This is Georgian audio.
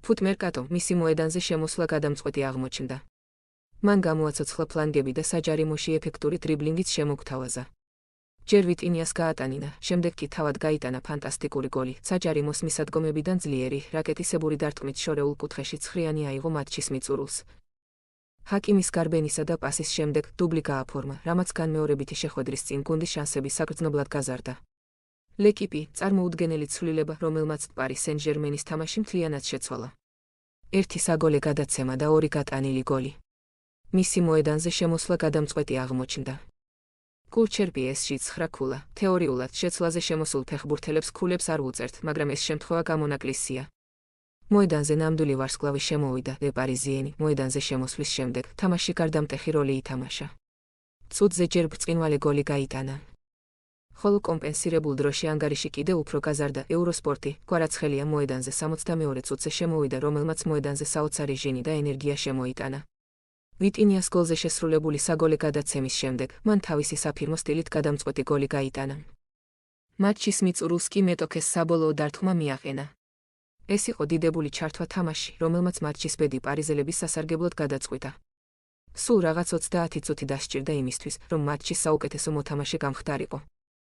ფუტ მერკატომ მისი მოედანზე შემოსვლა გადამწყვეტი აღმოჩნდა. მან გამოაცოცხლა ფლანგები და საჯარიმოში ეფექტური დრიბლინგით შემოგთავაზა. ჯერ ვიტინიას გაატანინა, შემდეგ კი თავად გაიტანა ფანტასტიკური გოლი. საჯარიმოს მისადგომებიდან ძლიერი, რაკეტისებური დარტყმით შორეულ კუთხეში ცხრიანი აიღო მატჩის მიწურულს. ჰაკიმის გარბენისა და პასის შემდეგ დუბლი გააფორმა, რამაც განმეორებითი შეხვედრის წინ გუნდის შანსები საგრძნობლად გაზარდა. ლეკიპი, წარმოუდგენელი ცვლილება, რომელმაც პარი სენ-ჟერმენის თამაში მთლიანად შეცვალა. 1 საგოლე გადაცემა და 2 გატანილი გოლი. მისი მოედანზე შემოსვლა გადამწყვეტი აღმოჩნდა. გულჩერ PSG 9 ქულა. თეორიულად შეცვლაზე შემოსულ ფეხბურთელებს ქულებს არ უწევთ, მაგრამ ეს შემთხვევა გამონაკლისია. მოედანზე ნამდვილი ვარსკვლავი შემოვიდა და პარიზიენი მოედანზე შემოსვლის შემდეგ თამაში გარდამტეხი როლი ითამაშა. ცუდზე ჯერ ბრწყინვალე გოლი გაიტანა. ხოლო კომპენსირებულ დროში ანგარიში კიდევ უფრო გაზარდა. ევროსპორტი გვარაცხელია მოედანზე 62 წუთზე შემოვიდა, რომელმაც მოედანზე საოცარი ჟინი და ენერგია შემოიტანა. ვიტინიას გოლზე შესრულებული საგოლე გადაცემის შემდეგ მან თავისი საფირმო სტილით გადამწყვეტი გოლი გაიტანა. მატჩის მიწურულს კი მეტოქეს საბოლოო დარტყმა მიაყენა. ეს იყო დიდებული ჩართვა თამაში, რომელმაც მატჩის ბედი პარიზელების სასარგებლოდ გადაწყვიტა. სულ რაღაც 30 წუთი დასჭირდა იმისთვის, რომ მატჩის საუკეთესო მოთამაშე გამხდარიყო.